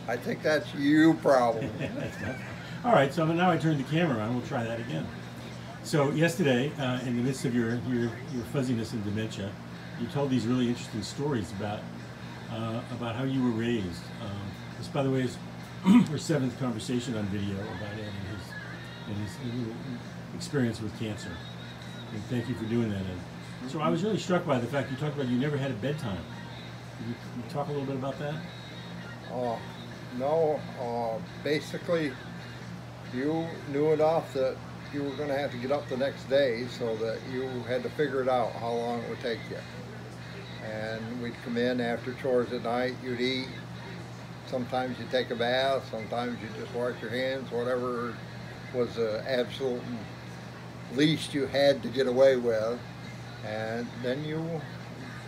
I think that's you problem. All right, so now I turn the camera on. We'll try that again. So yesterday, in the midst of your fuzziness and dementia, you told these really interesting stories about how you were raised. This, by the way, is our seventh conversation on video about Ed and his little experience with cancer. And thank you for doing that, Ed. So I was really struck by the fact you talked about you never had a bedtime. Can you talk a little bit about that? No, basically you knew enough that you were going to have to get up the next day, so that you had to figure it out how long it would take you. And we'd come in after chores at night, you'd eat. Sometimes you take a bath, sometimes you just wash your hands, whatever was the absolute least you had to get away with. And then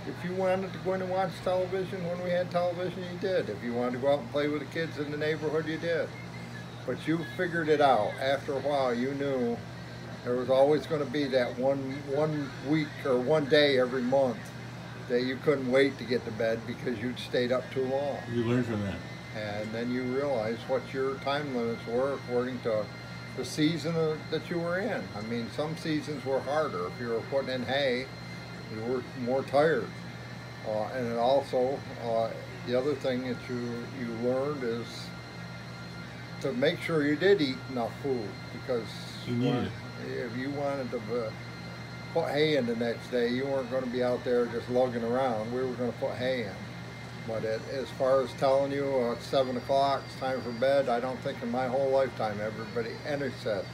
if you wanted to go in and watch television when we had television, you did. If you wanted to go out and play with the kids in the neighborhood, you did. But you figured it out. After a while, you knew there was always going to be that one week or one day every month that you couldn't wait to get to bed because you'd stayed up too long. You learned from that. And then you realized what your time limits were according to the season that you were in. I mean, some seasons were harder. If you were putting in hay, you were more tired. And it also, the other thing that you learned is to make sure you did eat enough food, because if you wanted to put hay in the next day, you weren't going to be out there just lugging around. We were going to put hay in. But as far as telling you it's 7 o'clock, it's time for bed, I don't think in my whole lifetime everybody ever said.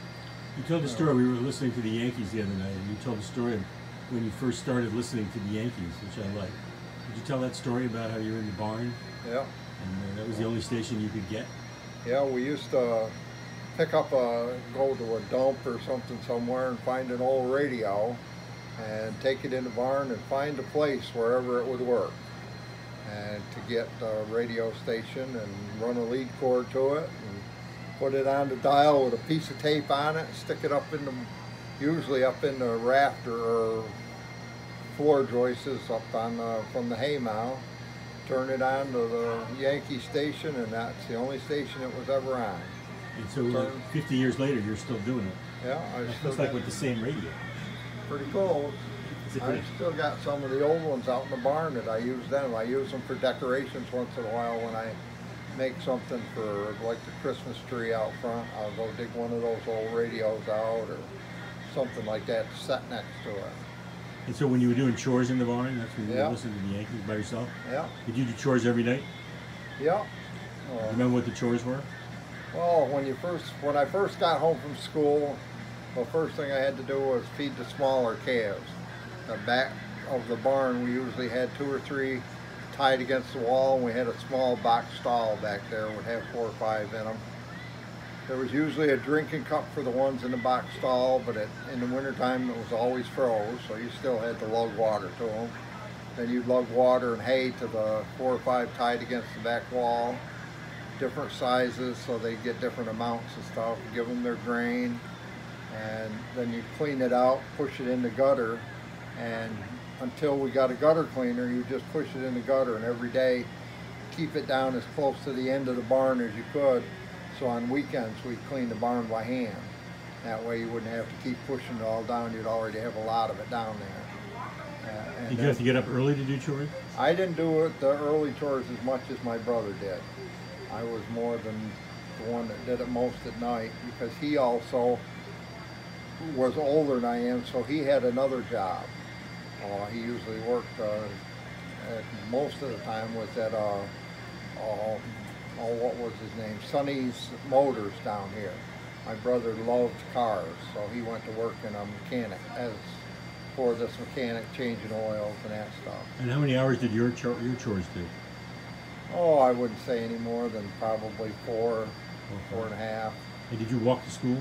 You told the story, we were listening to the Yankees the other night, and you told the story of when you first started listening to the Yankees, which I like. Did you tell that story about how you were in the barn? Yeah. And that was the only station you could get? Yeah, we used to go to a dump or something somewhere and find an old radio and take it in the barn and find a place wherever it would work. And to get the radio station and run a lead cord to it and put it on the dial with a piece of tape on it, stick it usually up in the rafter or floor joists up from the hay mound, turn it on to the Yankee station, and that's the only station it was ever on. And so 50 years later, you're still doing it. Yeah, Looks like with the same radio. Pretty cool. I still got some of the old ones out in the barn that I use them. I use them for decorations once in a while when I make something for like the Christmas tree out front. I'll go dig one of those old radios out or something like that to set next to it. And so when you were doing chores in the barn, that's when you were listening to the Yankees by yourself? Yeah. Did you do chores every night? Yeah. Do you remember what the chores were? Well, when I first got home from school, the first thing I had to do was feed the smaller calves. The back of the barn, we usually had 2 or 3 tied against the wall, and we had a small box stall back there. We'd have 4 or 5 in them. There was usually a drinking cup for the ones in the box stall, but in the wintertime it was always froze, so you still had to lug water to them. Then you'd lug water and hay to the 4 or 5 tied against the back wall. Different sizes, so they get different amounts of stuff. Give them their grain, and then you clean it out, push it in the gutter, and until we got a gutter cleaner, you just push it in the gutter, and every day keep it down as close to the end of the barn as you could. So on weekends we'd clean the barn by hand. That way you wouldn't have to keep pushing it all down. You'd already have a lot of it down there. Did you have to get up early to do chores? I didn't do the early chores as much as my brother did. I was more than the one that did it most at night, because he also was older than I am, so he had another job. He usually worked, most of the time was at, what was his name? Sonny's Motors down here. My brother loved cars, so he went to work in a mechanic, for this mechanic, changing oils and that stuff. And how many hours did your chores do? Oh, I wouldn't say any more than probably 4, 4.5. And did you walk to school?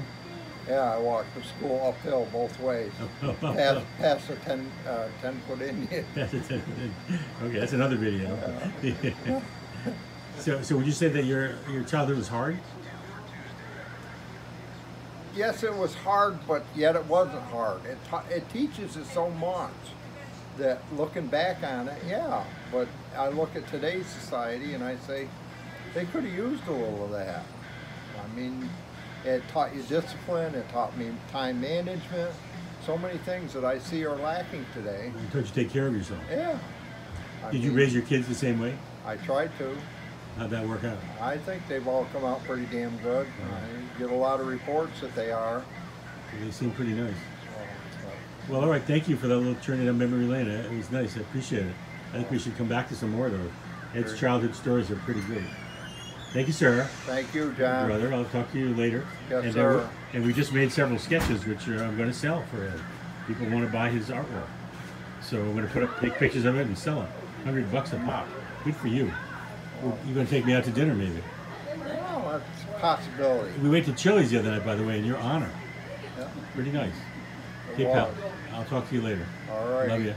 Yeah, I walked to school uphill both ways. Past the 10-foot Indian. Okay, that's another video. So would you say that your childhood was hard? Yes, it was hard, but yet it wasn't hard. It teaches us so much that looking back on it, yeah. But I look at today's society and I say, they could have used a little of that. I mean, it taught you discipline, it taught me time management, so many things that I see are lacking today. It taught you to take care of yourself. Yeah. Did you raise your kids the same way? I tried to. How'd that work out? I think they've all come out pretty damn good. I get a lot of reports that they are. They seem pretty nice. So, Well, all right, thank you for that little journey down memory lane. It was nice, I appreciate it. I think we should come back to some more of those. Ed's childhood stories are pretty great. Thank you, sir. thank you, John. Brother, I'll talk to you later. Yes, and, sir. And we just made several sketches, which I'm going to sell for Ed. People want to buy his artwork. So I'm going to take pictures of it and sell them. $100 a pop. Good for you. You're going to take me out to dinner, maybe. Well, that's a possibility. We went to Chili's the other night, by the way, in your honor. Yeah. Pretty nice. It Okay, pal. was. I'll talk to you later. All right. Love you.